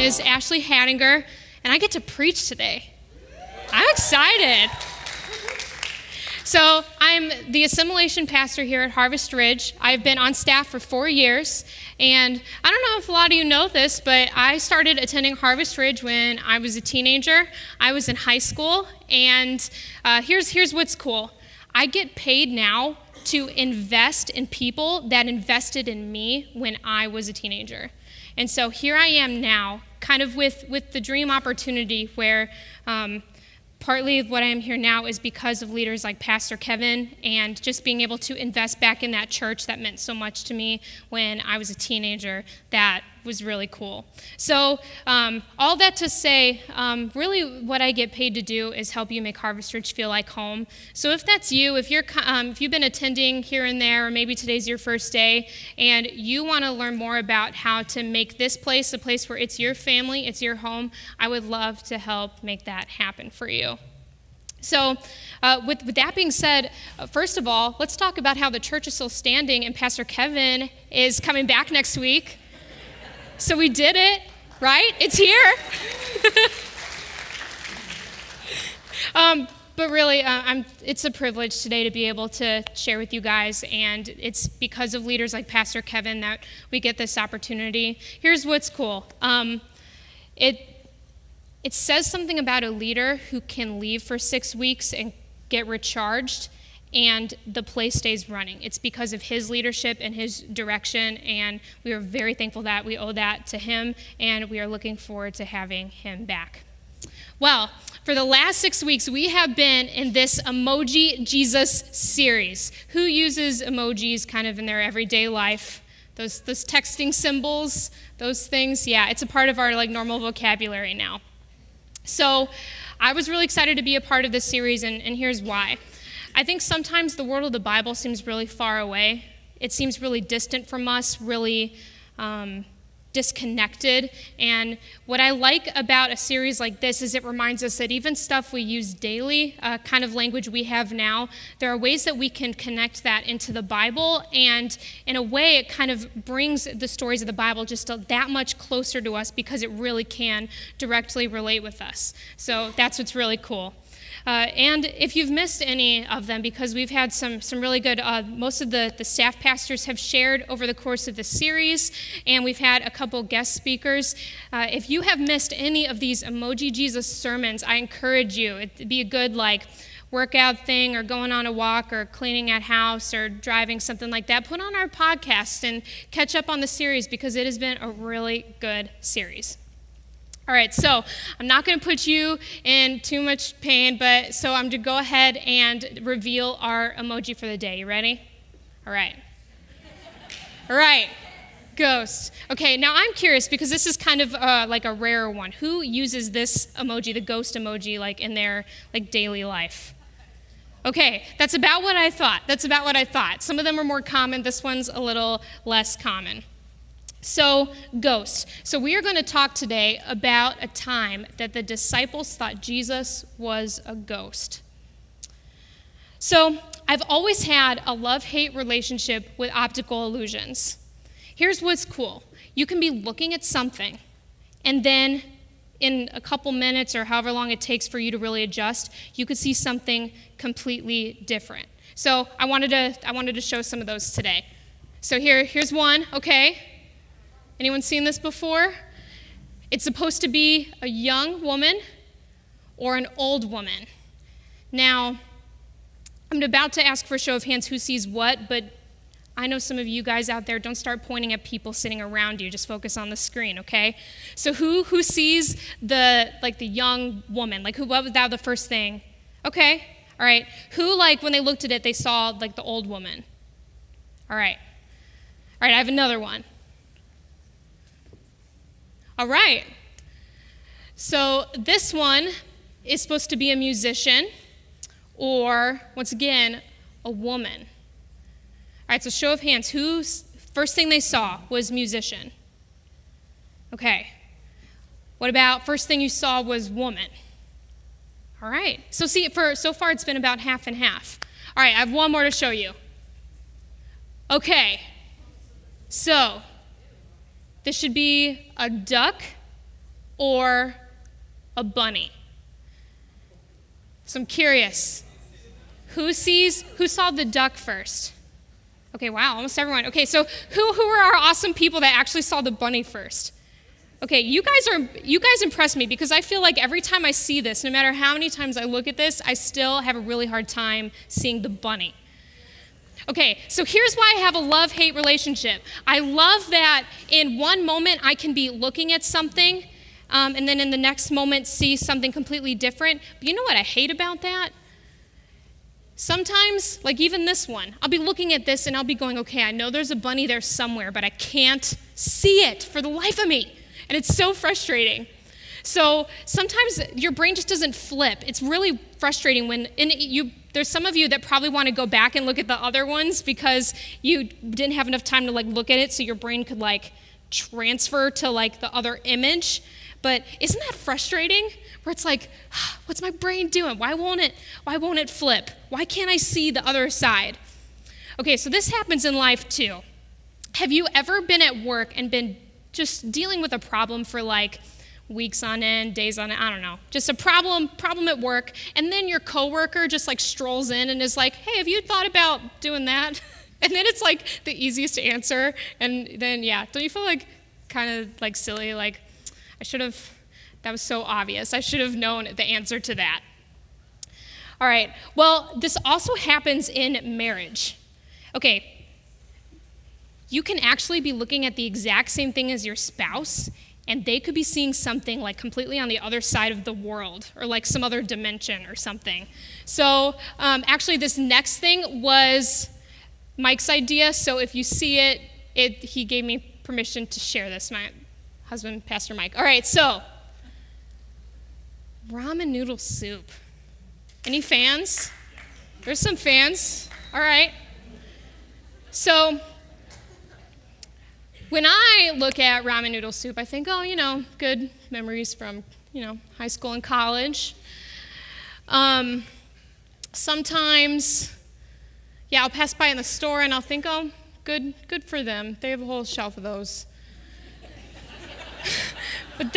is Ashley Hadinger, and I get to preach today. I'm excited. So I'm the Assimilation pastor here at Harvest Ridge. I've been on staff for 4 years, and I don't know if a lot of you know this, but I started attending Harvest Ridge when I was a teenager. I was in high school, and here's what's cool. I get paid now to invest in people that invested in me when I was a teenager. And so here I am now, kind of with the dream opportunity where partly what I am here now is because of leaders like Pastor Kevin and just being able to invest back in that church that meant so much to me when I was a teenager. That was really cool. So all that to say, really what I get paid to do is help you make Harvest Ridge feel like home. So if that's you, if you've been attending here and there, or maybe today's your first day, and you want to learn more about how to make this place a place where it's your family, it's your home, I would love to help make that happen for you. So with that being said, first of all, let's talk about how the church is still standing, and Pastor Kevin is coming back next week. So we did it, right? It's here. But really, it's a privilege today to be able to share with you guys, and it's because of leaders like Pastor Kevin that we get this opportunity. Here's what's cool. It says something about a leader who can leave for 6 weeks and get recharged, and the place stays running. It's because of his leadership and his direction, and we are very thankful that we owe that to him, and we are looking forward to having him back. Well, for the last 6 weeks, we have been in this Emoji Jesus series. Who uses emojis kind of in their everyday life? Those texting symbols, those things? Yeah, it's a part of our normal vocabulary now. So I was really excited to be a part of this series, and here's why. I think sometimes the world of the Bible seems really far away. It seems really distant from us, really disconnected. And what I like about a series like this is it reminds us that even stuff we use daily, kind of language we have now, there are ways that we can connect that into the Bible. And in a way, it kind of brings the stories of the Bible just that much closer to us because it really can directly relate with us. So that's what's really cool. And if you've missed any of them, because we've had some really good, most of the staff pastors have shared over the course of the series, and we've had a couple guest speakers. If you have missed any of these Emoji Jesus sermons, I encourage you. It'd be a good workout thing, or going on a walk, or cleaning at house, or driving, something like that. Put on our podcast and catch up on the series, because it has been a really good series. All right, so I'm not going to put you in too much pain, but so I'm going to go ahead and reveal our emoji for the day. You ready? All right. All right, ghost. Okay, now I'm curious, because this is kind of like a rare one. Who uses this emoji, the ghost emoji, in their daily life? Okay, that's about what I thought. Some of them are more common. This one's a little less common. So, ghost. So we are going to talk today about a time that the disciples thought Jesus was a ghost. So I've always had a love-hate relationship with optical illusions. Here's what's cool. You can be looking at something, and then in a couple minutes or however long it takes for you to really adjust, you could see something completely different. So I wanted to show some of those today. So here's one, okay? Anyone seen this before? It's supposed to be a young woman or an old woman. Now, I'm about to ask for a show of hands who sees what, but I know some of you guys out there, don't start pointing at people sitting around you. Just focus on the screen, okay? So who sees the young woman? What was that the first thing? Okay, all right. Who, when they looked at it, they saw, the old woman? All right. All right, I have another one. All right, so this one is supposed to be a musician, or, once again, a woman. All right, so show of hands, whose first thing they saw was musician? Okay, what about first thing you saw was woman? All right, so so far it's been about half and half. All right, I have one more to show you. Okay, so this should be a duck, or a bunny? So I'm curious. Who saw the duck first? Okay, wow, almost everyone. Okay, so who are our awesome people that actually saw the bunny first? Okay, you guys impress me because I feel like every time I see this, no matter how many times I look at this, I still have a really hard time seeing the bunny. Okay, so here's why I have a love-hate relationship. I love that in one moment I can be looking at something and then in the next moment see something completely different. But you know what I hate about that? Sometimes, like even this one, I'll be looking at this and I'll be going, okay, I know there's a bunny there somewhere, but I can't see it for the life of me. And it's so frustrating. So sometimes your brain just doesn't flip. It's really frustrating when there's some of you that probably want to go back and look at the other ones because you didn't have enough time to look at it so your brain could transfer to the other image. But isn't that frustrating? Where it's like, what's my brain doing? Why won't it flip? Why can't I see the other side? Okay, so this happens in life too. Have you ever been at work and been just dealing with a problem for weeks on end, days on end, I don't know, just a problem at work, and then your coworker just strolls in and is like, hey, have you thought about doing that? And then it's the easiest to answer, and then don't you feel kind of silly, that was so obvious, I should have known the answer to that. All right, well, this also happens in marriage. Okay, you can actually be looking at the exact same thing as your spouse, and they could be seeing something completely on the other side of the world, or some other dimension or something. So actually this next thing was Mike's idea, so if you see it, he gave me permission to share this, my husband, Pastor Mike. All right, so ramen noodle soup. Any fans? There's some fans. All right. So when I look at ramen noodle soup, I think, good memories from, high school and college. Sometimes, I'll pass by in the store and I'll think, oh, good for them. They have a whole shelf of those. But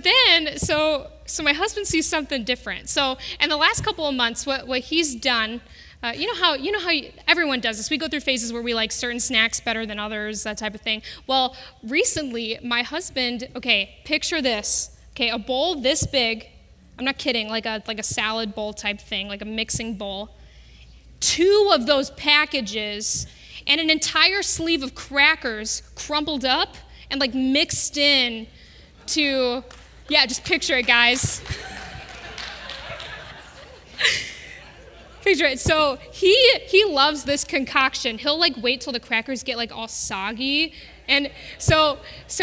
then, so my husband sees something different. So in the last couple of months, what he's done, you know how everyone does this. We go through phases where we like certain snacks better than others, that type of thing. Well, recently, my husband, picture this. A bowl this big. I'm not kidding, like a salad bowl type thing, like a mixing bowl. 2 of those packages and an entire sleeve of crackers crumpled up and mixed in to, just picture it, guys. Picture it. So he loves this concoction. He'll wait till the crackers get all soggy. And so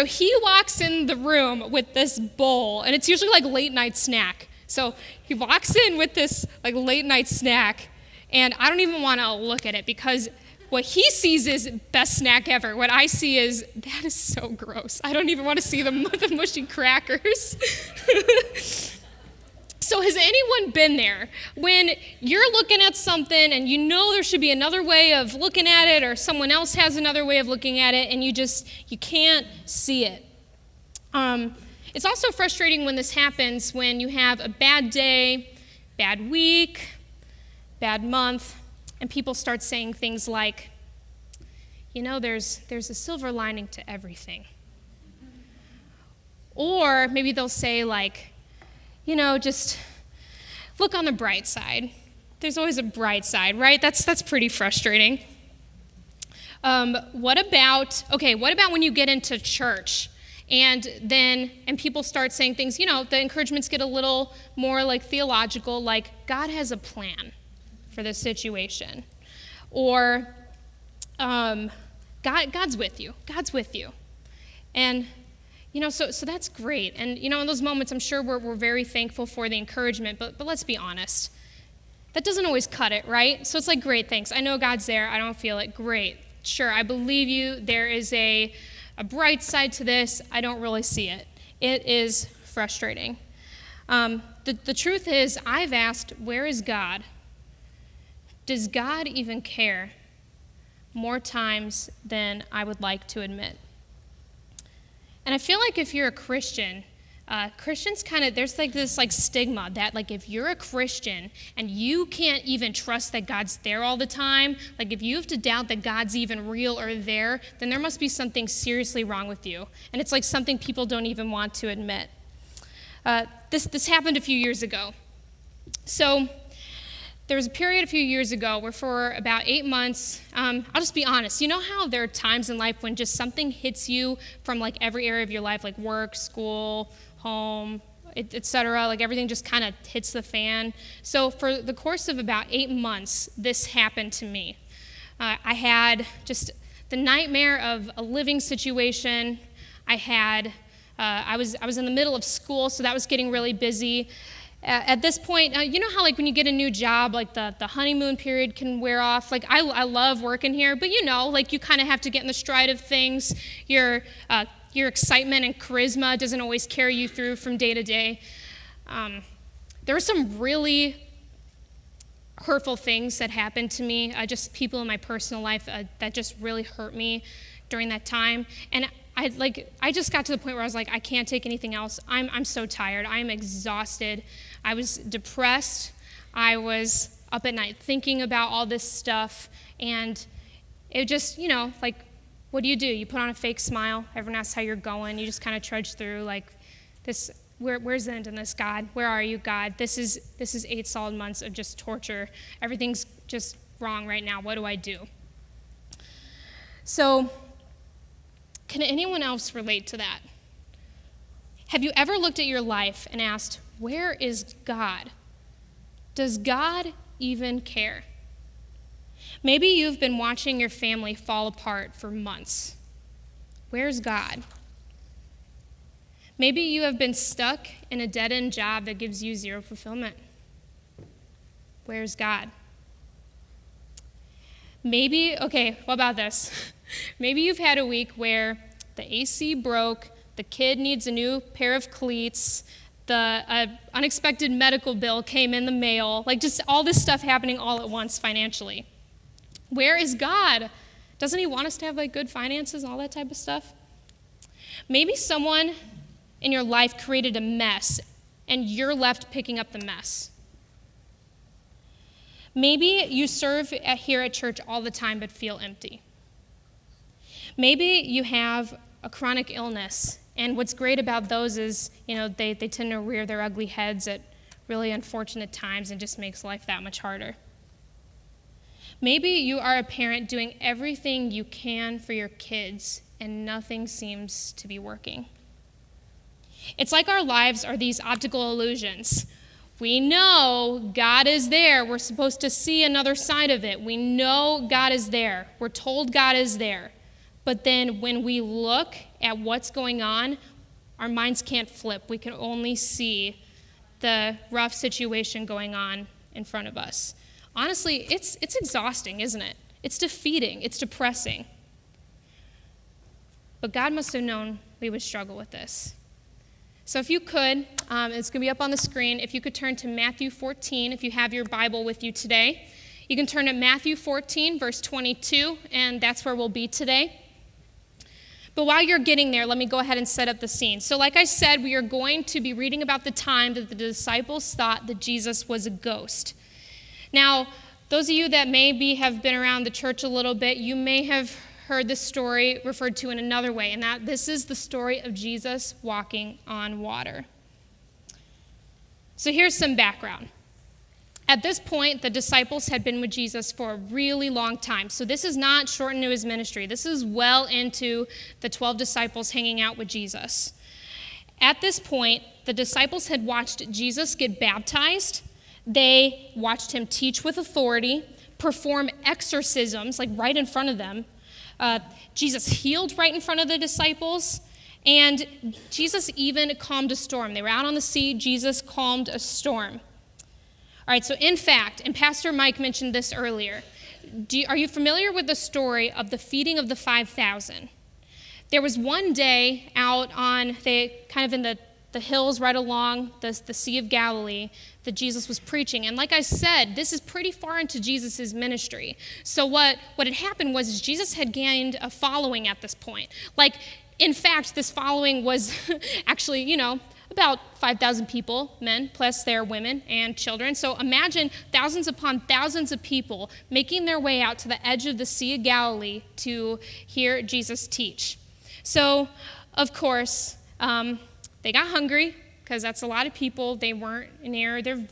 he walks in the room with this bowl, and it's usually late night snack. So he walks in with this late night snack, and I don't even want to look at it because what he sees is best snack ever. What I see is, that is so gross. I don't even want to see the mushy crackers. So has anyone been there when you're looking at something and you know there should be another way of looking at it, or someone else has another way of looking at it, and you can't see it? It's also frustrating when this happens when you have a bad day, bad week, bad month, and people start saying things like, there's a silver lining to everything. Or maybe they'll say just look on the bright side. There's always a bright side, right? That's pretty frustrating. What about when you get into church and people start saying things, the encouragements get a little more theological, God has a plan for this situation. Or God's with you. God's with you. And so that's great. And, in those moments, I'm sure we're very thankful for the encouragement, but let's be honest. That doesn't always cut it, right? So it's great, thanks. I know God's there. I don't feel it. Great. Sure, I believe you. There is a bright side to this. I don't really see it. It is frustrating. The truth is, I've asked, where is God? Does God even care? More times than I would like to admit. And I feel like if you're a Christian, Christians kind of, there's like this like stigma that like if you're a Christian and you can't even trust that God's there all the time, like if you have to doubt that God's even real or there, then there must be something seriously wrong with you. And it's like something people don't even want to admit. This happened a few years ago. So there was a period a few years ago where for about 8 months, I'll just be honest, you know how there are times in life when just something hits you from like every area of your life, like work, school, home, etc., like everything just kind of hits the fan. So for the course of about 8 months, this happened to me. I had just the nightmare of a living situation. I was in the middle of school, so that was getting really busy. At this point, you know how like when you get a new job, like the honeymoon period can wear off. Like I love working here, but you know, like you kind of have to get in the stride of things. Your excitement and charisma doesn't always carry you through from day to day. There were some really hurtful things that happened to me, just people in my personal life that just really hurt me during that time. And I just got to the point where I was like, I can't take anything else. I'm so tired. I'm exhausted. I was depressed. I was up at night thinking about all this stuff. And it just, you know, like, what do? You put on a fake smile. Everyone asks how you're going. You just kind of trudge through like this. Where's the end in this, God? Where are you, God? This is 8 solid months of just torture. Everything's just wrong right now. What do I do? So, can anyone else relate to that? Have you ever looked at your life and asked, where is God? Does God even care? Maybe you've been watching your family fall apart for months. Where's God? Maybe you have been stuck in a dead-end job that gives you zero fulfillment. Where's God? Maybe, okay, what about this? Maybe you've had a week where the AC broke, the kid needs a new pair of cleats, the unexpected medical bill came in the mail, like just all this stuff happening all at once financially. Where is God? Doesn't he want us to have like good finances and all that type of stuff? Maybe someone in your life created a mess and you're left picking up the mess. Maybe you serve here at church all the time but feel empty. Maybe you have a chronic illness, and what's great about those is, you know, they tend to rear their ugly heads at really unfortunate times and just makes life that much harder. Maybe you are a parent doing everything you can for your kids, and nothing seems to be working. It's like our lives are these optical illusions. We know God is there. We're supposed to see another side of it. We know God is there. We're told God is there. But then when we look at what's going on, our minds can't flip. We can only see the rough situation going on in front of us. Honestly, it's exhausting, isn't it? It's defeating. It's depressing. But God must have known we would struggle with this. So if you could, it's going to be up on the screen. If you could turn to Matthew 14, if you have your Bible with you today. You can turn to Matthew 14, verse 22, and that's where we'll be today. But while you're getting there, let me go ahead and set up the scene. So like I said, we are going to be reading about the time that the disciples thought that Jesus was a ghost. Now, those of you that maybe have been around the church a little bit, you may have heard this story referred to in another way, and that this is the story of Jesus walking on water. So here's some background. At this point, the disciples had been with Jesus for a really long time. So this is not short into his ministry. This is well into the 12 disciples hanging out with Jesus. At this point, the disciples had watched Jesus get baptized. They watched him teach with authority, perform exorcisms, like right in front of them. Jesus healed right in front of the disciples, and Jesus even calmed a storm. They were out on the sea. Jesus calmed a storm. All right, so in fact, and Pastor Mike mentioned this earlier, are you familiar with the story of the feeding of the 5,000? There was one day out on, kind of in the hills right along the Sea of Galilee that Jesus was preaching. And like I said, this is pretty far into Jesus' ministry. So what had happened was Jesus had gained a following at this point. Like In fact, this following was actually, about 5,000 people, men, plus their women and children. So imagine thousands upon thousands of people making their way out to the edge of the Sea of Galilee to hear Jesus teach. So, of course, they got hungry, because that's a lot of people. They weren't near the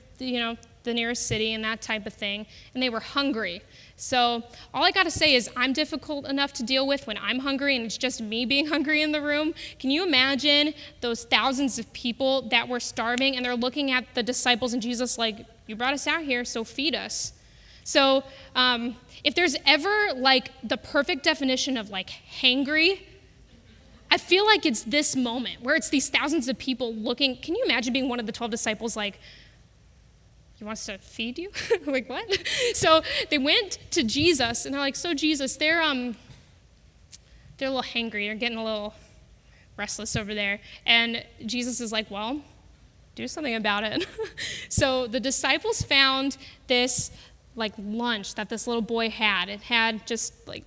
nearest city and that type of thing, and they were hungry. So all I got to say is I'm difficult enough to deal with when I'm hungry and it's just me being hungry in the room. Can you imagine those thousands of people that were starving and they're looking at the disciples and Jesus like, you brought us out here, so feed us. So if there's ever like the perfect definition of like hangry, I feel like it's this moment where it's these thousands of people looking. Can you imagine being one of the 12 disciples like, you want us to feed you? Like, what? So they went to Jesus, and they're like, so Jesus, they're a little hangry. They're getting a little restless over there. And Jesus is like, well, do something about it. So the disciples found this, like, lunch that this little boy had. It had just, like,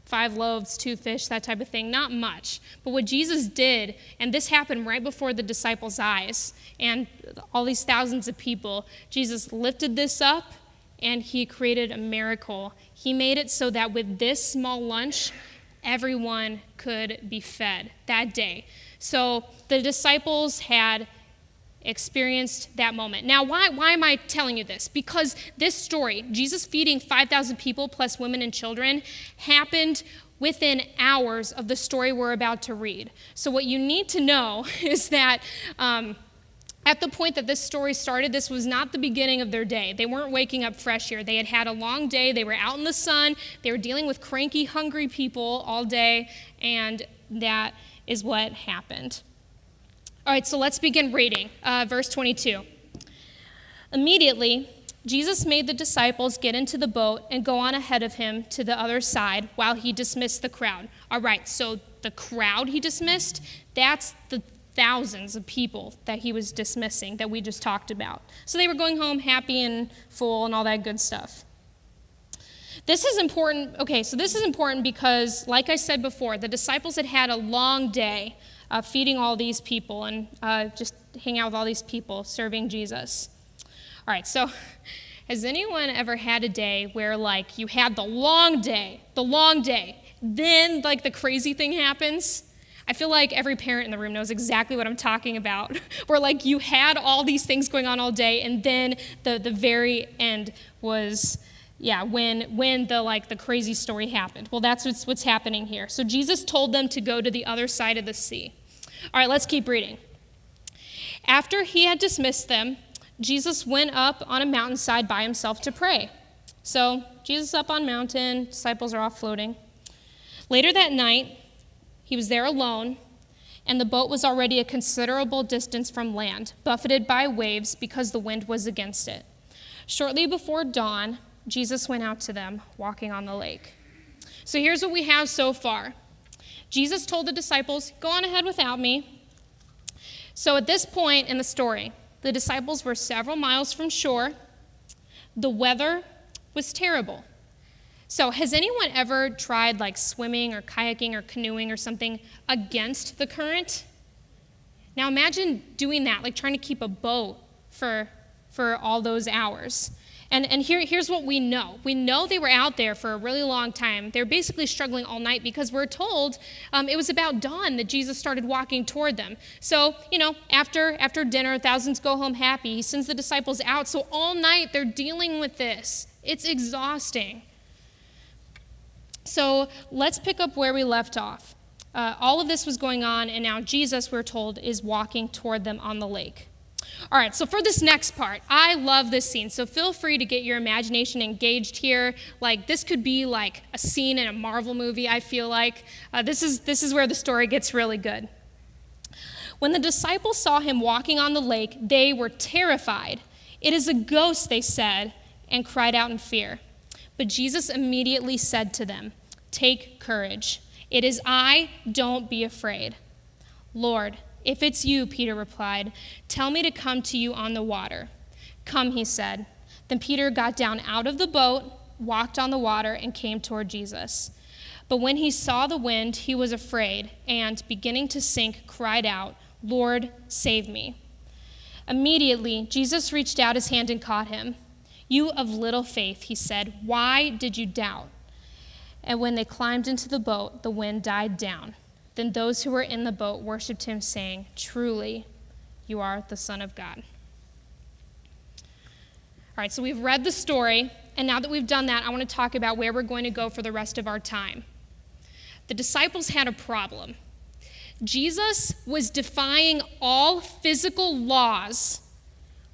5 loaves, 2 fish, that type of thing, not much. But what Jesus did, and this happened right before the disciples' eyes, and all these thousands of people, Jesus lifted this up, and he created a miracle. He made it so that with this small lunch, everyone could be fed that day. So the disciples had experienced that moment. Now, why am I telling you this? Because this story, Jesus feeding 5,000 people plus women and children, happened within hours of the story we're about to read. So what you need to know is that at the point that this story started, this was not the beginning of their day. They weren't waking up fresh here. They had had a long day. They were out in the sun. They were dealing with cranky, hungry people all day, and that is what happened. All right, so let's begin reading. Verse 22. Immediately, Jesus made the disciples get into the boat and go on ahead of him to the other side while he dismissed the crowd. All right, so the crowd he dismissed, that's the thousands of people that he was dismissing that we just talked about. So they were going home happy and full and all that good stuff. This is important. Okay, so this is important because, like I said before, the disciples had had a long day feeding all these people and just hanging out with all these people, serving Jesus. All right, so has anyone ever had a day where, like, you had the long day, then, like, the crazy thing happens? I feel like every parent in the room knows exactly what I'm talking about, where, like, you had all these things going on all day, and then the very end was, when the crazy story happened. Well, that's what's happening here. So Jesus told them to go to the other side of the sea. All right, let's keep reading. After he had dismissed them, Jesus went up on a mountainside by himself to pray. So Jesus up on mountain, disciples are off floating. Later that night, he was there alone, and the boat was already a considerable distance from land, buffeted by waves because the wind was against it. Shortly before dawn, Jesus went out to them, walking on the lake. So here's what we have so far. Jesus told the disciples, go on ahead without me. So at this point in the story, the disciples were several miles from shore. The weather was terrible. So has anyone ever tried like swimming or kayaking or canoeing or something against the current? Now imagine doing that, like trying to keep a boat for all those hours. And here's what we know. We know they were out there for a really long time. They were basically struggling all night because we're told it was about dawn that Jesus started walking toward them. So, after dinner, thousands go home happy. He sends the disciples out. So all night they're dealing with this. It's exhausting. So let's pick up where we left off. All of this was going on, and now Jesus, we're told, is walking toward them on the lake. All right, so for this next part, I love this scene. So feel free to get your imagination engaged here. Like, this could be like a scene in a Marvel movie, I feel like. This is where the story gets really good. When the disciples saw him walking on the lake, they were terrified. It is a ghost, they said, and cried out in fear. But Jesus immediately said to them, take courage. It is I, don't be afraid. Lord, if it's you, Peter replied, tell me to come to you on the water. Come, he said. Then Peter got down out of the boat, walked on the water, and came toward Jesus. But when he saw the wind, he was afraid, and beginning to sink, cried out, "Lord, save me." Immediately, Jesus reached out his hand and caught him. "You of little faith," he said, "why did you doubt?" And when they climbed into the boat, the wind died down. Then those who were in the boat worshipped him, saying, "Truly, you are the Son of God." All right, so we've read the story, and now that we've done that, I want to talk about where we're going to go for the rest of our time. The disciples had a problem. Jesus was defying all physical laws,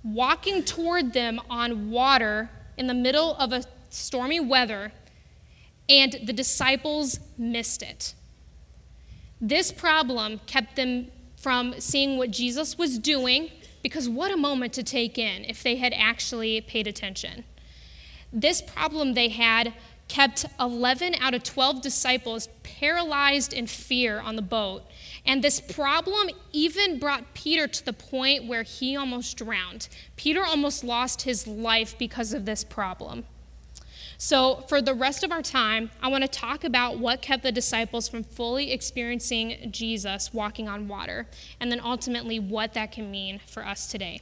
walking toward them on water in the middle of a stormy weather, and the disciples missed it. This problem kept them from seeing what Jesus was doing, because what a moment to take in if they had actually paid attention. This problem they had kept 11 out of 12 disciples paralyzed in fear on the boat. And this problem even brought Peter to the point where he almost drowned. Peter almost lost his life because of this problem. So for the rest of our time, I want to talk about what kept the disciples from fully experiencing Jesus walking on water, and then ultimately what that can mean for us today.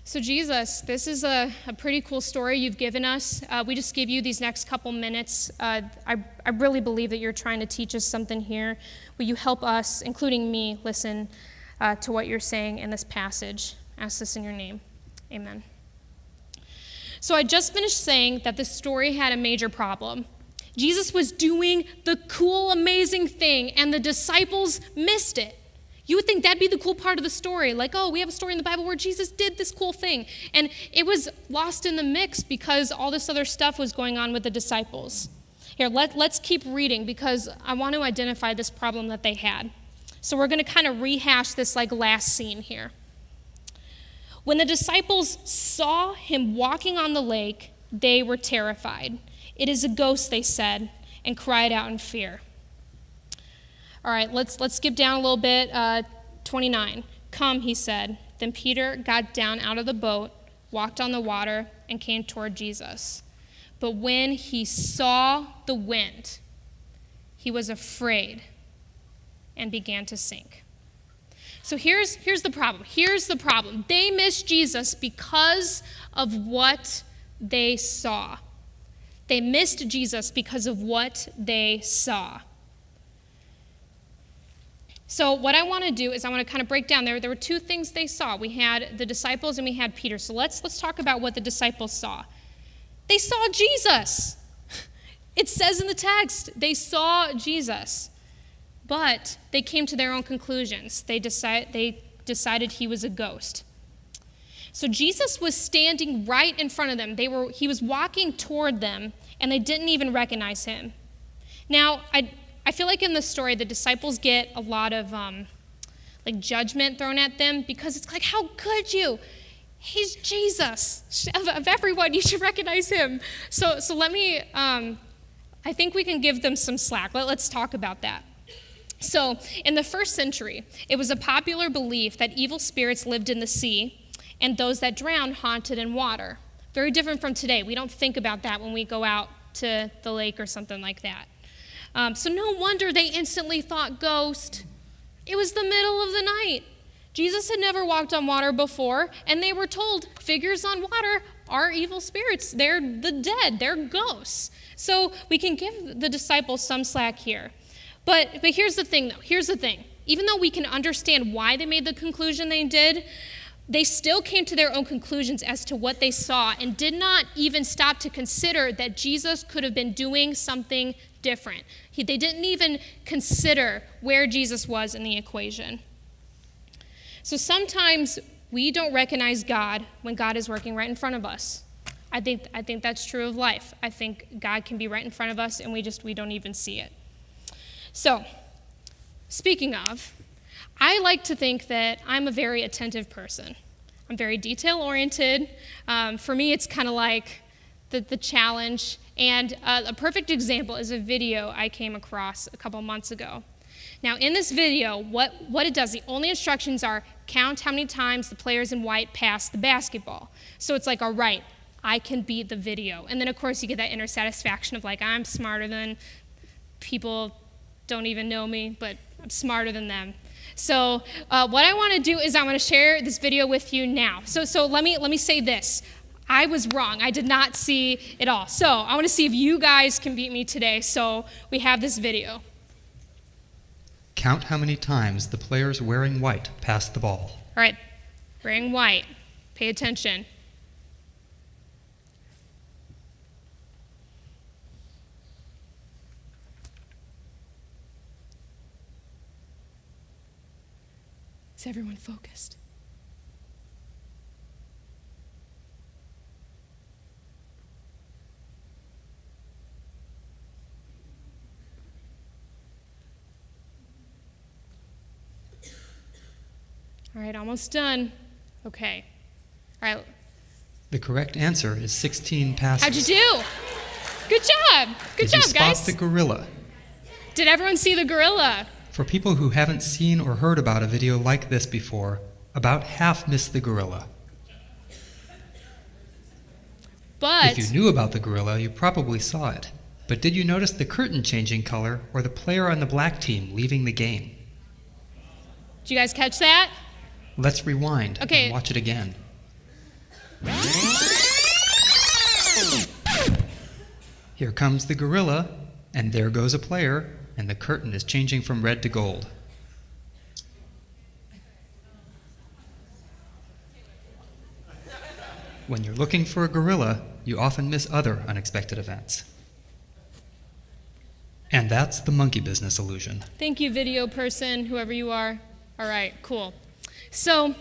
So Jesus, this is a pretty cool story you've given us. We just give you these next couple minutes. I really believe that you're trying to teach us something here. Will you help us, including me, listen to what you're saying in this passage? I ask this in your name. Amen. So I just finished saying that the story had a major problem. Jesus was doing the cool, amazing thing, and the disciples missed it. You would think that'd be the cool part of the story. Like, oh, we have a story in the Bible where Jesus did this cool thing. And it was lost in the mix because all this other stuff was going on with the disciples. Here, let's keep reading because I want to identify this problem that they had. So we're going to kind of rehash this like last scene here. When the disciples saw him walking on the lake, they were terrified. "It is a ghost," they said, and cried out in fear. All right, let's skip down a little bit. 29. "Come," he said. Then Peter got down out of the boat, walked on the water, and came toward Jesus. But when he saw the wind, he was afraid and began to sink. So here's the problem. Here's the problem. They missed Jesus because of what they saw. They missed Jesus because of what they saw. So what I want to do is I want to kind of break down. There were two things they saw. We had the disciples and we had Peter. So let's talk about what the disciples saw. They saw Jesus. It says in the text, they saw Jesus. But they came to their own conclusions. They decided he was a ghost. So Jesus was standing right in front of them. He was walking toward them, and they didn't even recognize him. Now, I feel like in this story, the disciples get a lot of judgment thrown at them because it's like, how could you? He's Jesus. Of everyone, you should recognize him. So let me, I think we can give them some slack. Let's talk about that. So in the first century, it was a popular belief that evil spirits lived in the sea and those that drowned haunted in water. Very different from today. We don't think about that when we go out to the lake or something like that. So no wonder they instantly thought ghost. It was the middle of the night. Jesus had never walked on water before, and they were told figures on water are evil spirits. They're the dead. They're ghosts. So we can give the disciples some slack here. But here's the thing, though. Here's the thing. Even though we can understand why they made the conclusion they did, they still came to their own conclusions as to what they saw and did not even stop to consider that Jesus could have been doing something different. They didn't even consider where Jesus was in the equation. So sometimes we don't recognize God when God is working right in front of us. I think that's true of life. I think God can be right in front of us and we don't even see it. So, speaking of, I like to think that I'm a very attentive person. I'm very detail-oriented. For me, it's kind of like the challenge. And a perfect example is a video I came across a couple months ago. Now, in this video, what it does, the only instructions are count how many times the players in white pass the basketball. So it's like, all right, I can beat the video. And then, of course, you get that inner satisfaction of like, I'm smarter than people don't even know me, but I'm smarter than them. So what I want to do is I want to share this video with you now. So let me say this. I was wrong. I did not see it all. So I want to see if you guys can beat me today. So we have this video. Count how many times the players wearing white passed the ball. All right, wearing white. Pay attention. Is everyone focused? All right, almost done. Okay. All right. The correct answer is 16 passes. How'd you do? Good job. Good job, Did you guys. spot the gorilla? Did everyone see the gorilla? For people who haven't seen or heard about a video like this before, about half missed the gorilla. But If you knew about the gorilla, you probably saw it. But did you notice the curtain changing color or the player on the black team leaving the game? did you guys catch that? Let's rewind Okay. and watch it again. Here comes the gorilla, and there goes a player, and the curtain is changing from red to gold. When you're looking for a gorilla, you often miss other unexpected events. And that's the monkey business illusion. Thank you, video person, whoever you are. All right, cool. So,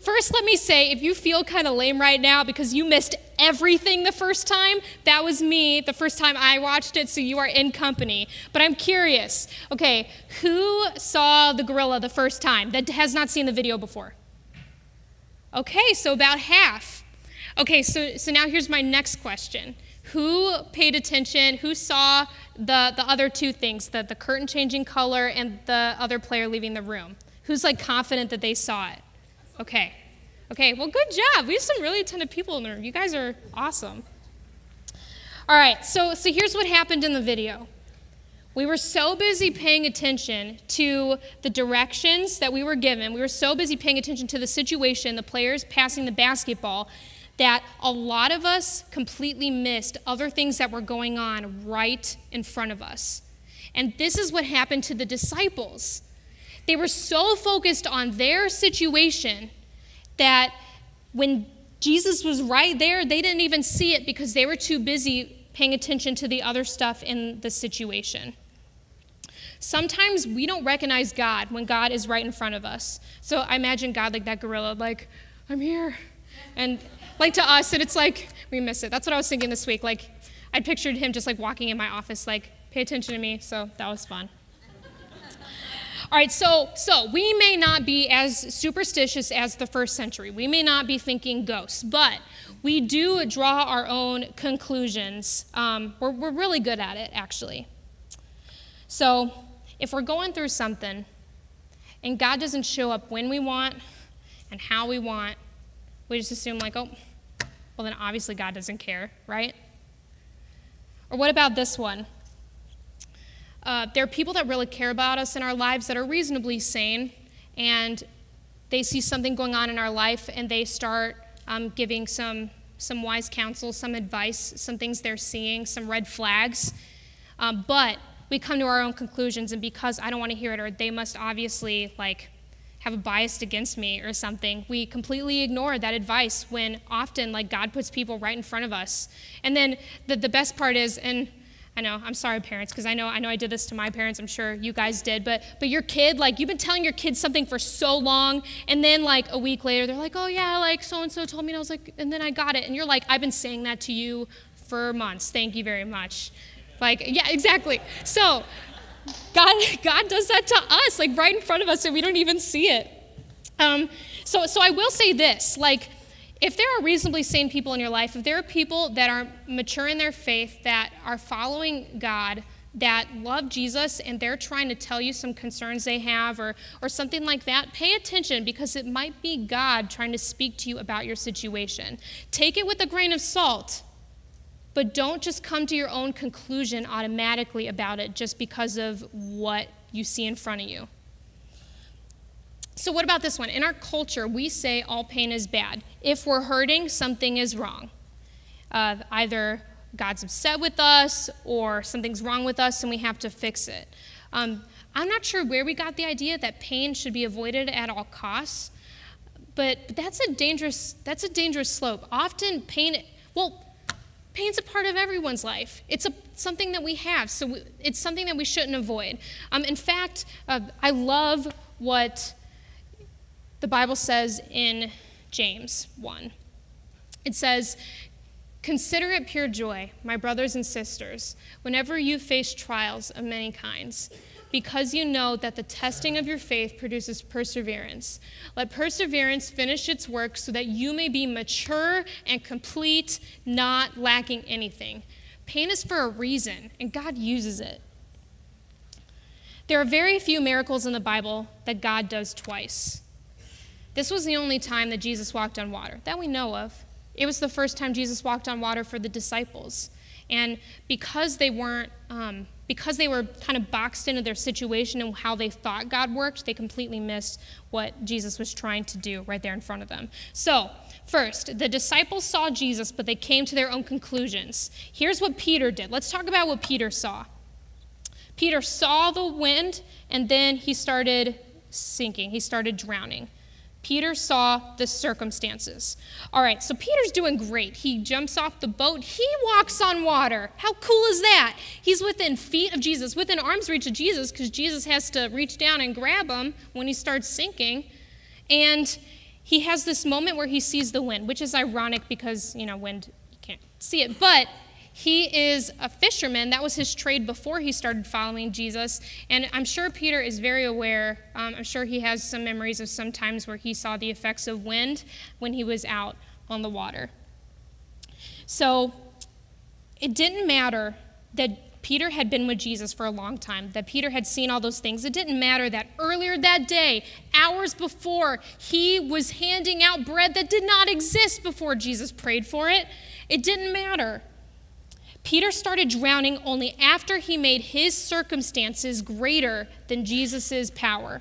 first let me say, if you feel kind of lame right now because you missed everything the first time, that was me the first time I watched it, so you are in company. But I'm curious, okay, who saw the gorilla the first time that has not seen the video before? Okay, so about half. Okay, so now here's my next question. Who paid attention? Who saw the other two things, the curtain changing color and the other player leaving the room? Who's like confident that they saw it? Okay, well, good job. We have some really attentive people in the room. You guys are awesome. All right, so here's what happened in the video. We were so busy paying attention to the directions that we were given. We were so busy paying attention to the situation, the players passing the basketball, that a lot of us completely missed other things that were going on right in front of us. And this is what happened to the disciples. They were so focused on their situation that when Jesus was right there, they didn't even see it because they were too busy paying attention to the other stuff in the situation. Sometimes we don't recognize God when God is right in front of us. So I imagine God like that gorilla, like, I'm here. And like to us, and it's like, we miss it. That's what I was thinking this week. Like, I pictured him just like walking in my office, like, pay attention to me. So that was fun. All right, so we may not be as superstitious as the first century. We may not be thinking ghosts, but we do draw our own conclusions. We're really good at it, actually. So if we're going through something and God doesn't show up when we want and how we want, we just assume like, oh, well then obviously God doesn't care, right? Or what about this one? There are people that really care about us in our lives that are reasonably sane, and they see something going on in our life and they start giving some wise counsel, some advice, some things they're seeing, some red flags. But we come to our own conclusions, and because I don't want to hear it, or they must obviously like have a bias against me or something, we completely ignore that advice when often like God puts people right in front of us. And then the best part is, and I know, I'm sorry parents, because I know I did this to my parents, I'm sure you guys did, but your kid, like you've been telling your kid something for so long, and then like a week later they're like, oh yeah, like so-and-so told me, and I was like, and then I got it, and you're like, I've been saying that to you for months, thank you very much. Like, yeah, exactly. So God does that to us, like right in front of us, and we don't even see it. So I will say this, like, if there are reasonably sane people in your life, if there are people that are mature in their faith, that are following God, that love Jesus and they're trying to tell you some concerns they have or something like that, pay attention because it might be God trying to speak to you about your situation. Take it with a grain of salt, but don't just come to your own conclusion automatically about it just because of what you see in front of you. So what about this one? In our culture, we say all pain is bad. If we're hurting, something is wrong. Either God's upset with us or something's wrong with us and we have to fix it. I'm not sure where we got the idea that pain should be avoided at all costs, but that's a dangerous slope. Often pain's a part of everyone's life. It's something that we have, so it's something that we shouldn't avoid. In fact, I love what the Bible says in James 1. It says, "Consider it pure joy, my brothers and sisters, whenever you face trials of many kinds, because you know that the testing of your faith produces perseverance. Let perseverance finish its work so that you may be mature and complete, not lacking anything." Pain is for a reason, and God uses it. There are very few miracles in the Bible that God does twice. This was the only time that Jesus walked on water, that we know of. It was the first time Jesus walked on water for the disciples. And because they were kind of boxed into their situation and how they thought God worked, they completely missed what Jesus was trying to do right there in front of them. So, first, the disciples saw Jesus, but they came to their own conclusions. Here's what Peter did. Let's talk about what Peter saw. Peter saw the wind, and then he started sinking. He started drowning. Peter saw the circumstances. All right, so Peter's doing great. He jumps off the boat. He walks on water. How cool is that? He's within feet of Jesus, within arm's reach of Jesus, because Jesus has to reach down and grab him when he starts sinking. And he has this moment where he sees the wind, which is ironic because, wind, you can't see it. But he is a fisherman. That was his trade before he started following Jesus. And I'm sure Peter is very aware. I'm sure he has some memories of some times where he saw the effects of wind when he was out on the water. So it didn't matter that Peter had been with Jesus for a long time, that Peter had seen all those things. It didn't matter that earlier that day, hours before, he was handing out bread that did not exist before Jesus prayed for it. It didn't matter. Peter started drowning only after he made his circumstances greater than Jesus' power.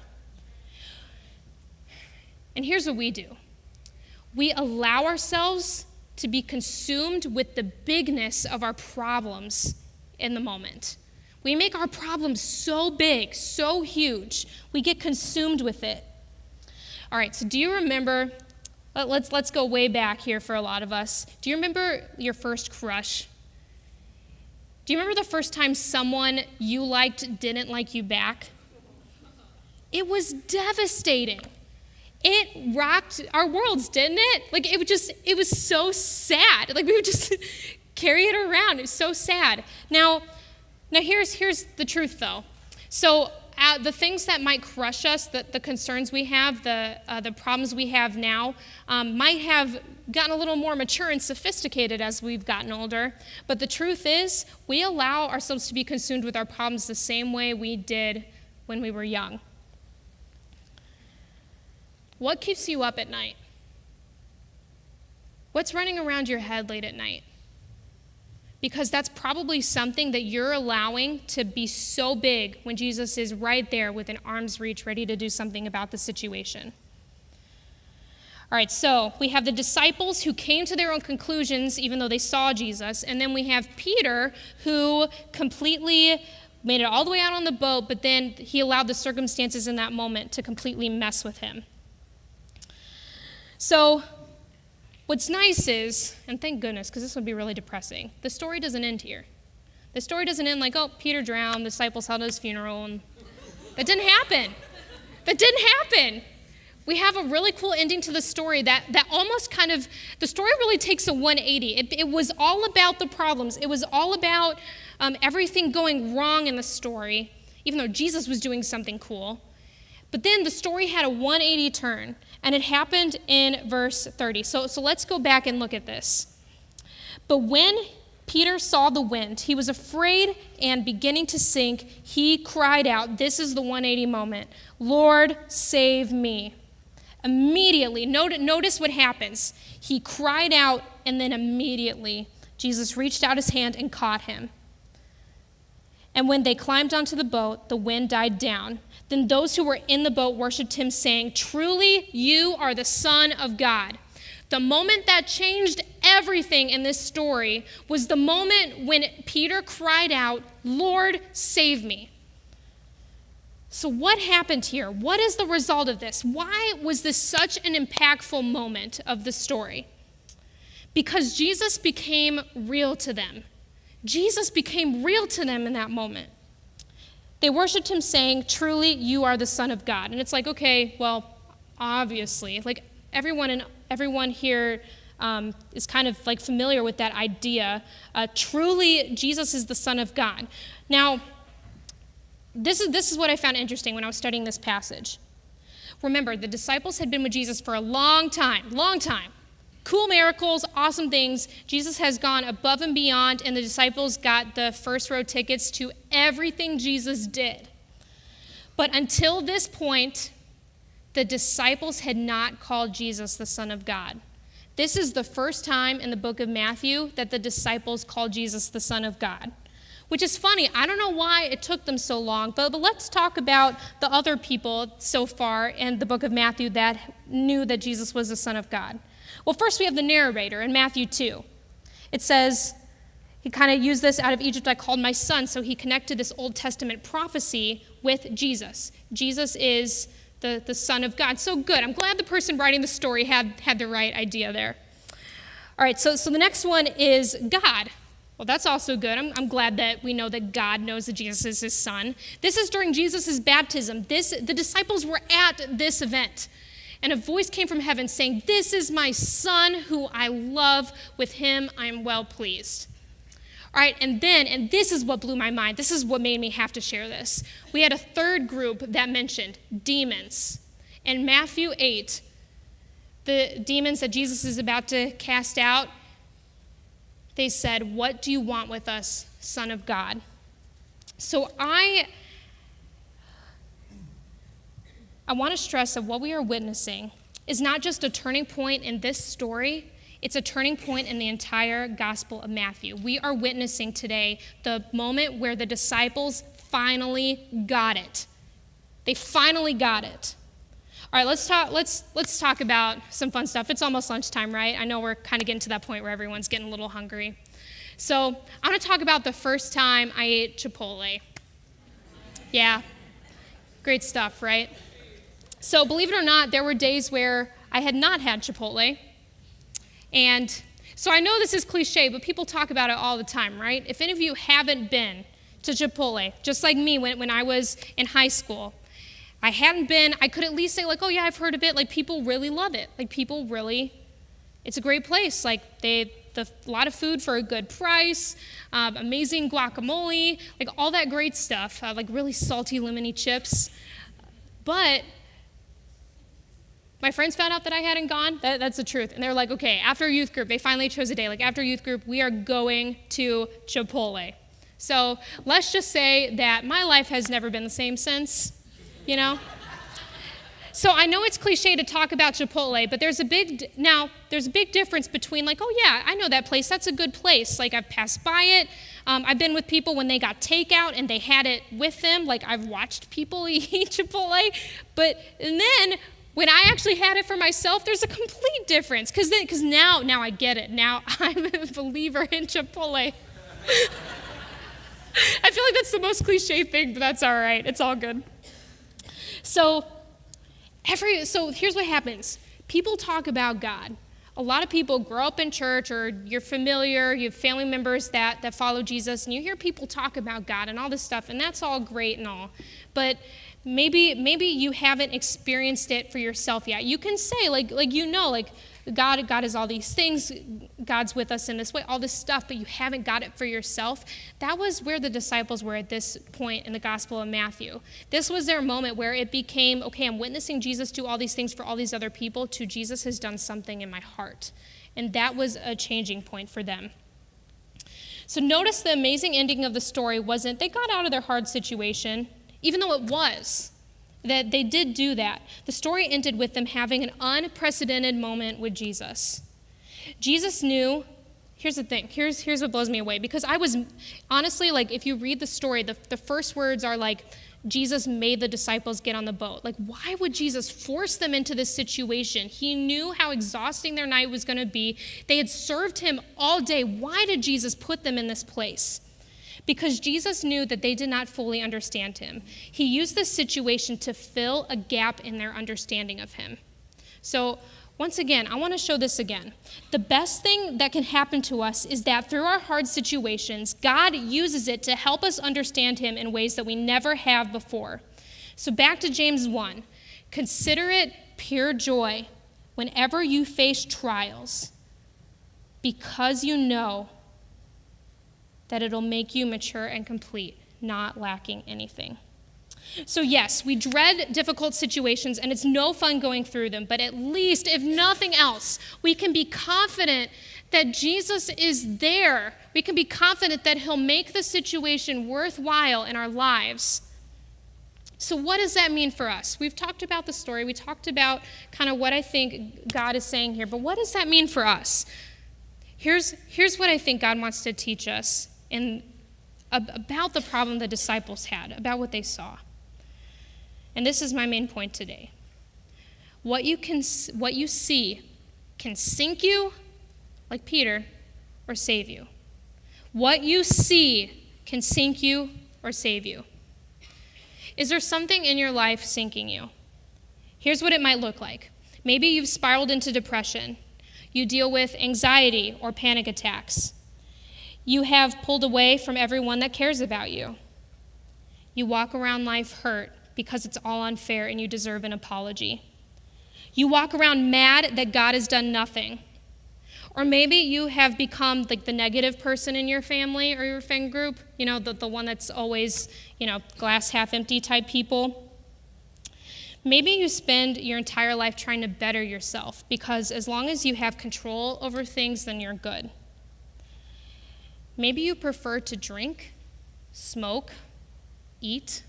And here's what we do. We allow ourselves to be consumed with the bigness of our problems in the moment. We make our problems so big, so huge, we get consumed with it. All right, so do you remember, let's go way back here for a lot of us. Do you remember your first crush? Do you remember the first time someone you liked didn't like you back? It was devastating. It rocked our worlds, didn't it? It was so sad. We would just carry it around. It was so sad. Now here's the truth, though. So the things that might crush us, the concerns we have, the problems we have now, might have gotten a little more mature and sophisticated as we've gotten older. But the truth is, we allow ourselves to be consumed with our problems the same way we did when we were young. What keeps you up at night? What's running around your head late at night? Because that's probably something that you're allowing to be so big when Jesus is right there within arm's reach, ready to do something about the situation. All right, so we have the disciples who came to their own conclusions even though they saw Jesus, and then we have Peter who completely made it all the way out on the boat, but then he allowed the circumstances in that moment to completely mess with him. So what's nice is, and thank goodness, because this would be really depressing, the story doesn't end here. The story doesn't end like, Peter drowned, the disciples held his funeral, and that didn't happen. That didn't happen. We have a really cool ending to the story that almost kind of, the story really takes a 180. It was all about the problems. It was all about everything going wrong in the story, even though Jesus was doing something cool. But then the story had a 180 turn, and it happened in verse 30. So let's go back and look at this. But when Peter saw the wind. He was afraid and beginning to sink. He cried out, this is the 180 moment, Lord, save me. Immediately, notice what happens. He cried out, and then immediately, Jesus reached out his hand and caught him. And when they climbed onto the boat, the wind died down. Then those who were in the boat worshiped him, saying, truly, you are the Son of God. The moment that changed everything in this story was the moment when Peter cried out, Lord, save me. So what happened here? What is the result of this? Why was this such an impactful moment of the story? Because Jesus became real to them. Jesus became real to them in that moment. They worshiped him saying, truly, you are the Son of God. And it's like, okay, well, obviously, like everyone here is kind of like familiar with that idea. Truly, Jesus is the Son of God. Now, this is what I found interesting when I was studying this passage. Remember, the disciples had been with Jesus for a long time. Cool miracles, awesome things. Jesus has gone above and beyond, and the disciples got the first row tickets to everything Jesus did. But until this point, the disciples had not called Jesus the Son of God. This is the first time in the book of Matthew that the disciples called Jesus the Son of God, which is funny. I don't know why it took them so long, but let's talk about the other people so far in the book of Matthew that knew that Jesus was the Son of God. Well, first we have the narrator in Matthew 2. It says, he kind of used this, out of Egypt I called my son, so he connected this Old Testament prophecy with Jesus. Jesus is the Son of God. So good. I'm glad the person writing the story had the right idea there. All right, so the next one is God. Well, that's also good. I'm glad that we know that God knows that Jesus is his son. This is during Jesus' baptism. The disciples were at this event. And a voice came from heaven saying, this is my son who I love. With him I am well pleased. All right, and this is what blew my mind. This is what made me have to share this. We had a third group that mentioned demons. In Matthew 8, the demons that Jesus is about to cast out, they said, what do you want with us, Son of God? So I want to stress that what we are witnessing is not just a turning point in this story, it's a turning point in the entire Gospel of Matthew. We are witnessing today the moment where the disciples finally got it. They finally got it. All right, let's talk about some fun stuff. It's almost lunchtime, right? I know we're kind of getting to that point where everyone's getting a little hungry. So I want to talk about the first time I ate Chipotle. Yeah, great stuff, right? So believe it or not, there were days where I had not had Chipotle. And so I know this is cliche, but people talk about it all the time, right? If any of you haven't been to Chipotle, just like me when I was in high school, I hadn't been, I could at least say like, oh yeah, I've heard of it. Like people really love it. Like people really, it's a great place. Like a lot of food for a good price, amazing guacamole, like all that great stuff, like really salty lemony chips. But my friends found out that I hadn't gone. That's the truth. And they're like, okay, after youth group, they finally chose a day. Like after youth group, we are going to Chipotle. So let's just say that my life has never been the same since, you know? So I know it's cliche to talk about Chipotle, but there's a big difference between like, oh yeah, I know that place. That's a good place. Like I've passed by it. I've been with people when they got takeout and they had it with them. Like I've watched people eat Chipotle. And then when I actually had it for myself, there's a complete difference. Because now I get it. Now I'm a believer in Chipotle. I feel like that's the most cliche thing, but that's all right. It's all good. So here's what happens. People talk about God. A lot of people grow up in church, or you're familiar, you have family members that follow Jesus, and you hear people talk about God and all this stuff, and that's all great and all. But maybe you haven't experienced it for yourself yet. You can say, like God is all these things, God's with us in this way, all this stuff, but you haven't got it for yourself. That was where the disciples were at this point in the Gospel of Matthew. This was their moment where it became, okay, I'm witnessing Jesus do all these things for all these other people, to Jesus has done something in my heart. And that was a changing point for them. So notice the amazing ending of the story wasn't they got out of their hard situation, even though it was, that they did do that. The story ended with them having an unprecedented moment with Jesus. Jesus knew, here's the thing, here's what blows me away, because I was, honestly, like, if you read the story, the first words are like, Jesus made the disciples get on the boat. Like, why would Jesus force them into this situation? He knew how exhausting their night was going to be. They had served him all day. Why did Jesus put them in this place? Because Jesus knew that they did not fully understand him. He used this situation to fill a gap in their understanding of him. So, once again, I want to show this again. The best thing that can happen to us is that through our hard situations, God uses it to help us understand him in ways that we never have before. So back to James 1. Consider it pure joy whenever you face trials, because you know that it'll make you mature and complete, not lacking anything. So yes, we dread difficult situations, and it's no fun going through them, but at least, if nothing else, we can be confident that Jesus is there. We can be confident that he'll make the situation worthwhile in our lives. So what does that mean for us? We've talked about the story. We talked about kind of what I think God is saying here, but what does that mean for us? Here's what I think God wants to teach us about the problem the disciples had, about what they saw. And this is my main point today. What you see can sink you, like Peter, or save you. What you see can sink you or save you. Is there something in your life sinking you? Here's what it might look like. Maybe you've spiraled into depression. You deal with anxiety or panic attacks. You have pulled away from everyone that cares about you. You walk around life hurt because it's all unfair and you deserve an apology. You walk around mad that God has done nothing. Or maybe you have become like the negative person in your family or your friend group, the one that's always, glass half empty type people. Maybe you spend your entire life trying to better yourself because as long as you have control over things, then you're good. Maybe you prefer to drink, smoke, eat,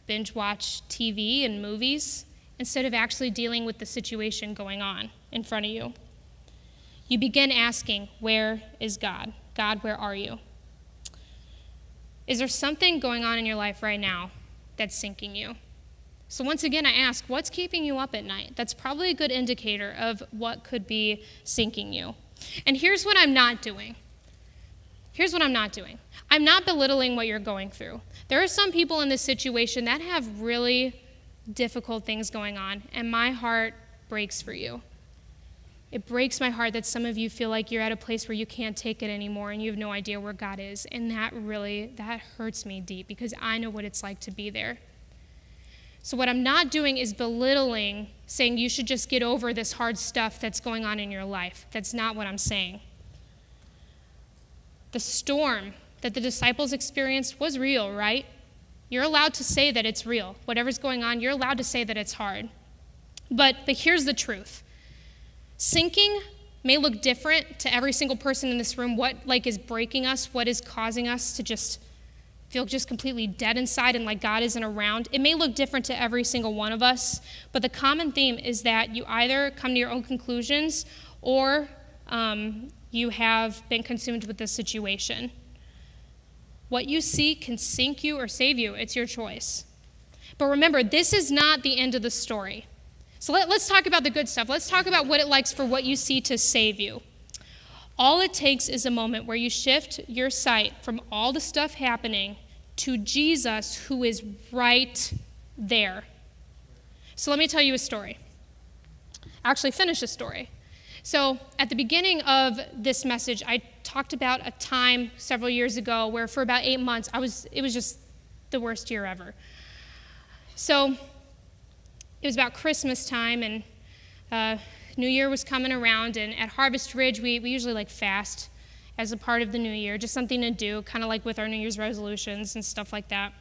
binge watch TV and movies instead of actually dealing with the situation going on in front of you. You begin asking, where is God? God, where are you? Is there something going on in your life right now that's sinking you? So once again, I ask, what's keeping you up at night? That's probably a good indicator of what could be sinking you. And here's what I'm not doing. I'm not belittling what you're going through. There are some people in this situation that have really difficult things going on, and my heart breaks for you. It breaks my heart that some of you feel like you're at a place where you can't take it anymore and you have no idea where God is, and that hurts me deep because I know what it's like to be there. So what I'm not doing is belittling, saying you should just get over this hard stuff that's going on in your life. That's not what I'm saying. The storm that the disciples experienced was real, right? You're allowed to say that it's real. Whatever's going on, you're allowed to say that it's hard. But here's the truth. Sinking may look different to every single person in this room. What is breaking us, what is causing us to just feel just completely dead inside and like God isn't around. It may look different to every single one of us, but the common theme is that you either come to your own conclusions or you have been consumed with this situation. What you see can sink you or save you. It's your choice. But remember, this is not the end of the story. So let's talk about the good stuff. Let's talk about what it likes for what you see to save you. All it takes is a moment where you shift your sight from all the stuff happening to Jesus, who is right there. So let me tell you a story. Actually, finish a story. So at the beginning of this message, I talked about a time several years ago where for about 8 months, it was just the worst year ever. So it was about Christmas time, and New Year was coming around, and at Harvest Ridge, we usually fast as a part of the New Year, just something to do, kind of like with our New Year's resolutions and stuff like that.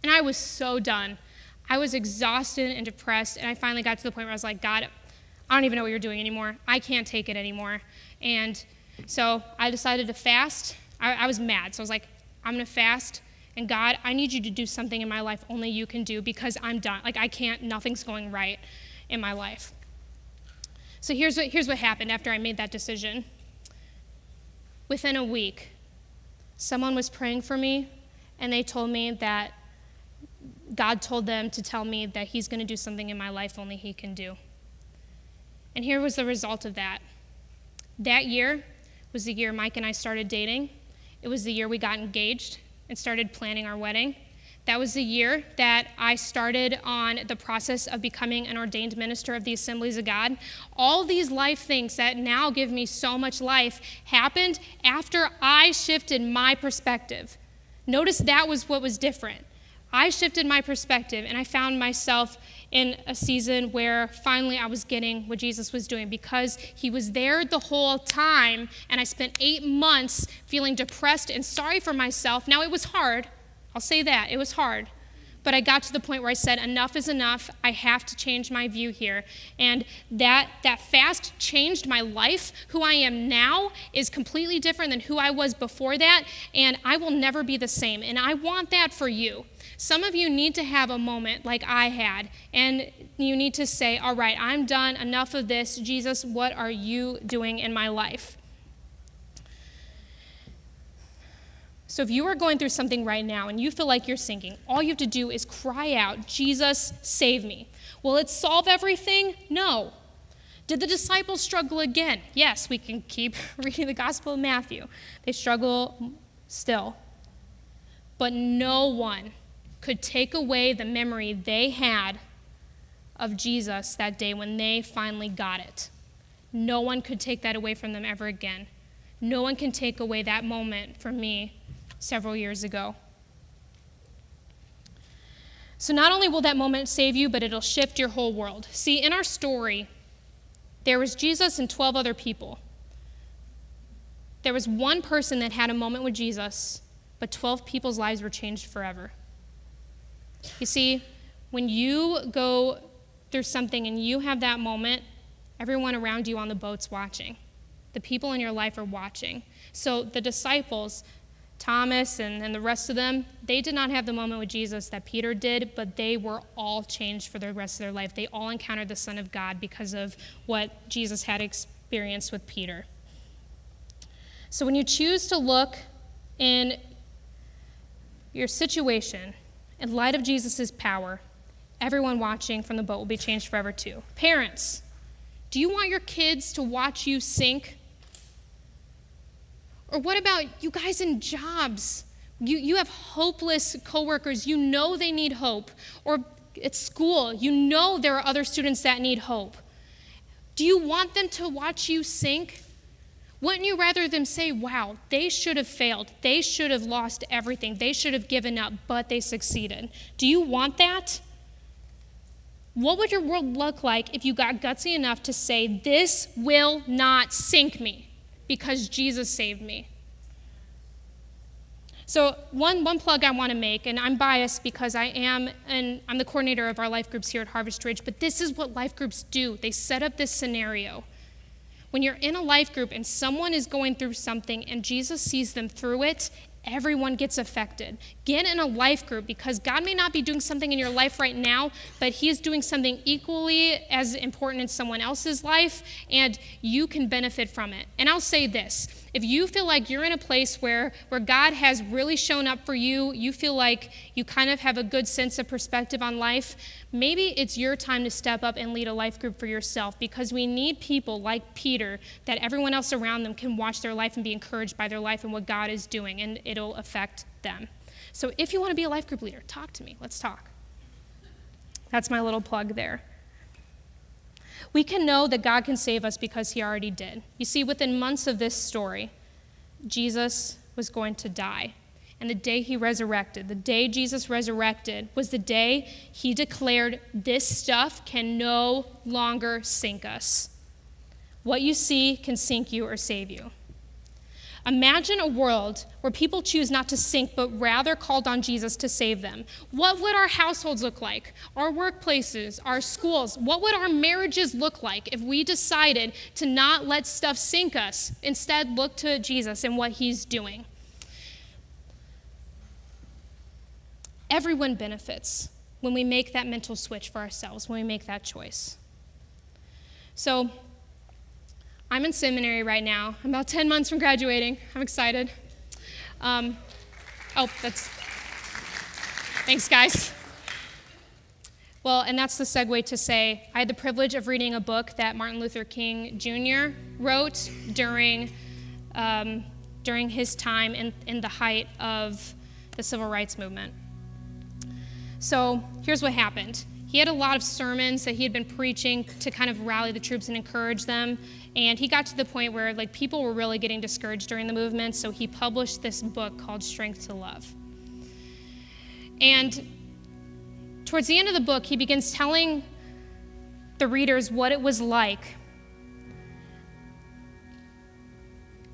And I was so done. I was exhausted and depressed, and I finally got to the point where I was like, God, I don't even know what you're doing anymore. I can't take it anymore. And So I decided to fast. I was mad. So I was like, I'm going to fast. And God, I need you to do something in my life only you can do because I'm done. Like, I can't, nothing's going right in my life. So here's what happened after I made that decision. Within a week, someone was praying for me, and they told me that God told them to tell me that he's going to do something in my life only he can do. And here was the result of that. That year was the year Mike and I started dating. It was the year we got engaged and started planning our wedding. That was the year that I started on the process of becoming an ordained minister of the Assemblies of God. All these life things that now give me so much life happened after I shifted my perspective. Notice that was what was different. I shifted my perspective, and I found myself in a season where finally I was getting what Jesus was doing, because he was there the whole time, and I spent 8 months feeling depressed and sorry for myself. Now, it was hard. I'll say that. It was hard. But I got to the point where I said, enough is enough. I have to change my view here. And that fast changed my life. Who I am now is completely different than who I was before that, and I will never be the same. And I want that for you. Some of you need to have a moment like I had, and you need to say, all right, I'm done. Enough of this. Jesus, what are you doing in my life? So if you are going through something right now and you feel like you're sinking, all you have to do is cry out, Jesus, save me. Will it solve everything? No. Did the disciples struggle again? Yes, we can keep reading the Gospel of Matthew. They struggle still. But no one could take away the memory they had of Jesus that day when they finally got it. No one could take that away from them ever again. No one can take away that moment from me several years ago. So not only will that moment save you, but it'll shift your whole world. See, in our story, there was Jesus and 12 other people. There was one person that had a moment with Jesus, but 12 people's lives were changed forever. You see, when you go through something and you have that moment, everyone around you on the boat's watching. The people in your life are watching. So the disciples, Thomas and the rest of them, they did not have the moment with Jesus that Peter did, but they were all changed for the rest of their life. They all encountered the Son of God because of what Jesus had experienced with Peter. So when you choose to look in your situation in light of Jesus' power, everyone watching from the boat will be changed forever too. Parents, do you want your kids to watch you sink? Or what about you guys in jobs? You have hopeless coworkers. You know they need hope. Or at school, you know there are other students that need hope. Do you want them to watch you sink? Wouldn't you rather them say, wow, they should have failed. They should have lost everything. They should have given up, but they succeeded. Do you want that? What would your world look like if you got gutsy enough to say, this will not sink me because Jesus saved me? So one plug I want to make, and I'm biased because I'm the coordinator of our life groups here at Harvest Ridge, but this is what life groups do. They set up this scenario. When you're in a life group and someone is going through something and Jesus sees them through it, everyone gets affected. Get in a life group, because God may not be doing something in your life right now, but he is doing something equally as important in someone else's life, and you can benefit from it. And I'll say this, if you feel like you're in a place where God has really shown up for you, you feel like you kind of have a good sense of perspective on life, maybe it's your time to step up and lead a life group for yourself, because we need people like Peter that everyone else around them can watch their life and be encouraged by their life and what God is doing, and it'll affect them. So if you want to be a life group leader, talk to me. Let's talk. That's my little plug there. We can know that God can save us because he already did. You see, within months of this story, Jesus was going to die. And the day he resurrected, the day Jesus resurrected, was the day he declared, this stuff can no longer sink us. What you see can sink you or save you. Imagine a world where people choose not to sink, but rather called on Jesus to save them. What would our households look like? Our workplaces, our schools? What would our marriages look like if we decided to not let stuff sink us, instead look to Jesus and what he's doing? Everyone benefits when we make that mental switch for ourselves, when we make that choice. So, I'm in seminary right now. I'm about 10 months from graduating. I'm excited. Thanks, guys. Well, and that's the segue to say, I had the privilege of reading a book that Martin Luther King Jr. wrote during his time in the height of the civil rights movement. So here's what happened. He had a lot of sermons that he had been preaching to kind of rally the troops and encourage them. And he got to the point where people were really getting discouraged during the movement. So he published this book called Strength to Love. And towards the end of the book, he begins telling the readers what it was like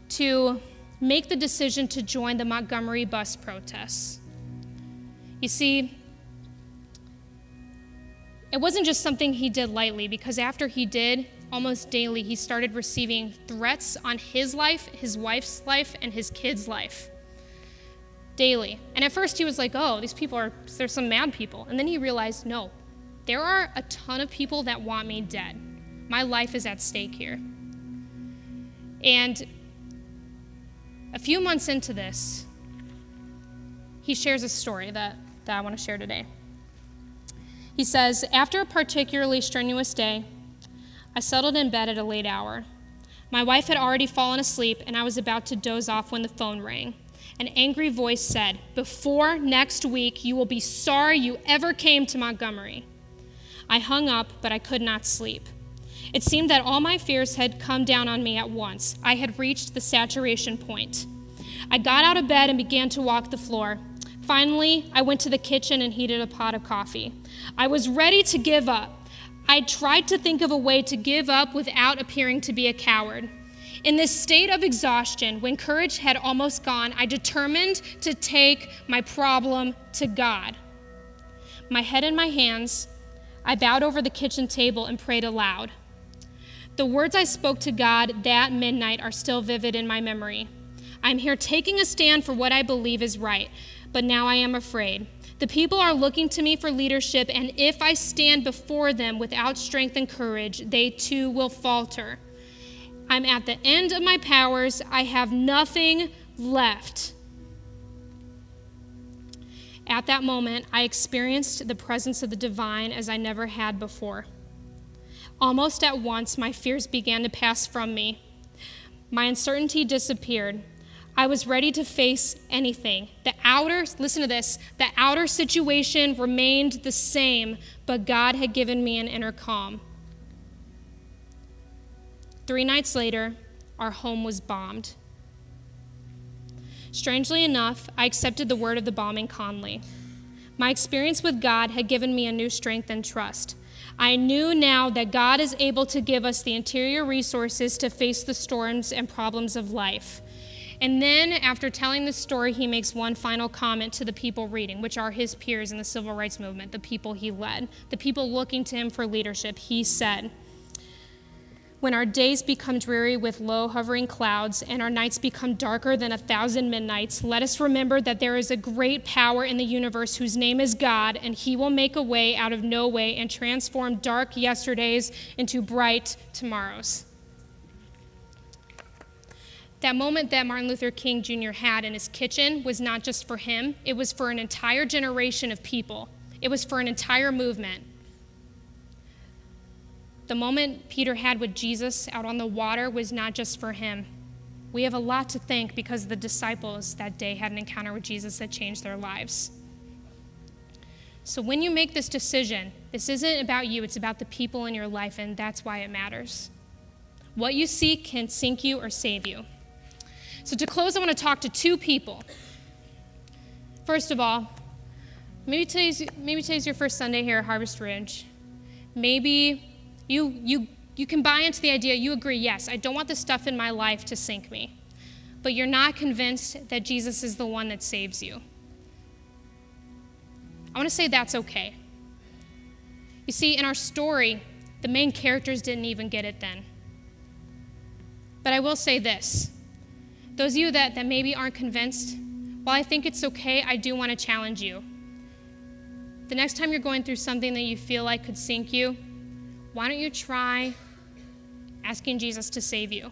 to make the decision to join the Montgomery bus protests. You see, it wasn't just something he did lightly, because after he did, almost daily, he started receiving threats on his life, his wife's life, and his kid's life. Daily. And at first he was like, oh, there's some mad people. And then he realized, no, there are a ton of people that want me dead. My life is at stake here. And a few months into this, he shares a story that I want to share today. He says, after a particularly strenuous day, I settled in bed at a late hour. My wife had already fallen asleep, and I was about to doze off when the phone rang. An angry voice said, before next week, you will be sorry you ever came to Montgomery. I hung up, but I could not sleep. It seemed that all my fears had come down on me at once. I had reached the saturation point. I got out of bed and began to walk the floor. Finally, I went to the kitchen and heated a pot of coffee. I was ready to give up. I tried to think of a way to give up without appearing to be a coward. In this state of exhaustion, when courage had almost gone, I determined to take my problem to God. My head in my hands, I bowed over the kitchen table and prayed aloud. The words I spoke to God that midnight are still vivid in my memory. I'm here taking a stand for what I believe is right, but now I am afraid. The people are looking to me for leadership, and if I stand before them without strength and courage, they too will falter. I'm at the end of my powers. I have nothing left. At that moment, I experienced the presence of the divine as I never had before. Almost at once, my fears began to pass from me. My uncertainty disappeared. I was ready to face anything. Listen to this, the outer situation remained the same, but God had given me an inner calm. 3 nights later, our home was bombed. Strangely enough, I accepted the word of the bombing calmly. My experience with God had given me a new strength and trust. I knew now that God is able to give us the interior resources to face the storms and problems of life. And then, after telling the story, he makes one final comment to the people reading, which are his peers in the civil rights movement, the people he led, the people looking to him for leadership. He said, when our days become dreary with low hovering clouds and our nights become darker than 1,000 midnights, let us remember that there is a great power in the universe whose name is God, and he will make a way out of no way and transform dark yesterdays into bright tomorrows. That moment that Martin Luther King Jr. had in his kitchen was not just for him, it was for an entire generation of people. It was for an entire movement. The moment Peter had with Jesus out on the water was not just for him. We have a lot to thank because the disciples that day had an encounter with Jesus that changed their lives. So when you make this decision, this isn't about you, it's about the people in your life, and that's why it matters. What you seek can sink you or save you. So to close, I want to talk to 2 people. First of all, maybe today's your first Sunday here at Harvest Ridge. Maybe you can buy into the idea, you agree, yes, I don't want this stuff in my life to sink me. but you're not convinced that Jesus is the one that saves you. I want to say that's okay. You see, in our story, the main characters didn't even get it then. But I will say this. Those of you that maybe aren't convinced, while I think it's okay, I do want to challenge you. The next time you're going through something that you feel like could sink you, why don't you try asking Jesus to save you?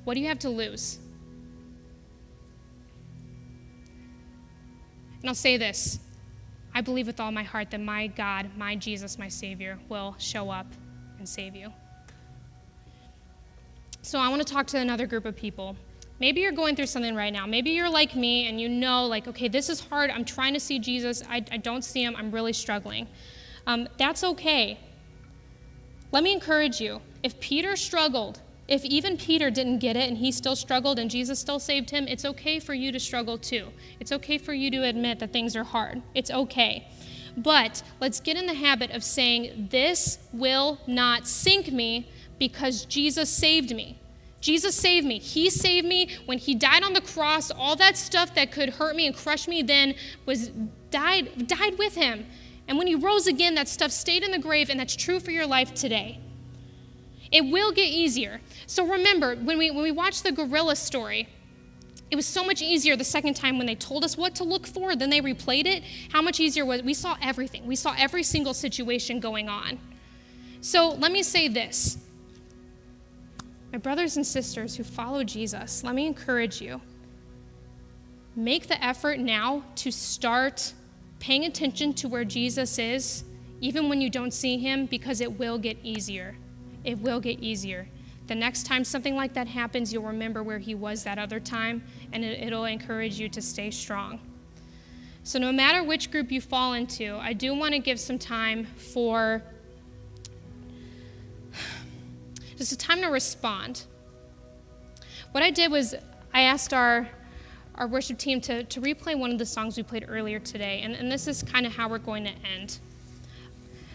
What do you have to lose? And I'll say this. I believe with all my heart that my God, my Jesus, my Savior, will show up and save you. So I want to talk to another group of people. Maybe you're going through something right now. Maybe you're like me and you know, like, okay, this is hard. I'm trying to see Jesus. I don't see him. I'm really struggling. That's okay. Let me encourage you. If Peter struggled, if even Peter didn't get it and he still struggled and Jesus still saved him, it's okay for you to struggle too. It's okay for you to admit that things are hard. It's okay. But let's get in the habit of saying, this will not sink me because Jesus saved me. Jesus saved me. He saved me when he died on the cross. All that stuff that could hurt me and crush me then died with him. And when he rose again, that stuff stayed in the grave, and that's true for your life today. It will get easier. So remember, when we watched the gorilla story, it was so much easier the second time when they told us what to look for, then they replayed it. How much easier was it? We saw everything. We saw every single situation going on. So let me say this. My brothers and sisters who follow Jesus, let me encourage you. Make the effort now to start paying attention to where Jesus is, even when you don't see him, because it will get easier. It will get easier. The next time something like that happens, you'll remember where he was that other time, and it'll encourage you to stay strong. So no matter which group you fall into, I do want to give some time for just a time to respond. What I did was I asked our worship team to replay one of the songs we played earlier today, and this is kind of how we're going to end.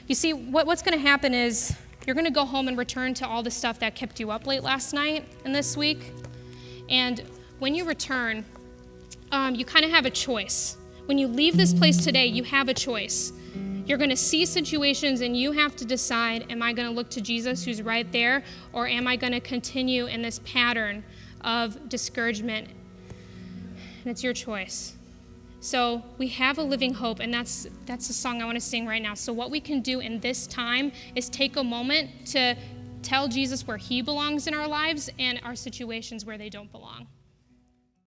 You see, what's going to happen is you're going to go home and return to all the stuff that kept you up late last night and this week, and when you return, you kind of have a choice. When you leave this place today, you have a choice. You're going to see situations and you have to decide, am I going to look to Jesus who's right there, or am I going to continue in this pattern of discouragement? And it's your choice. So we have a living hope, and that's the song I want to sing right now. So what we can do in this time is take a moment to tell Jesus where he belongs in our lives and our situations where they don't belong.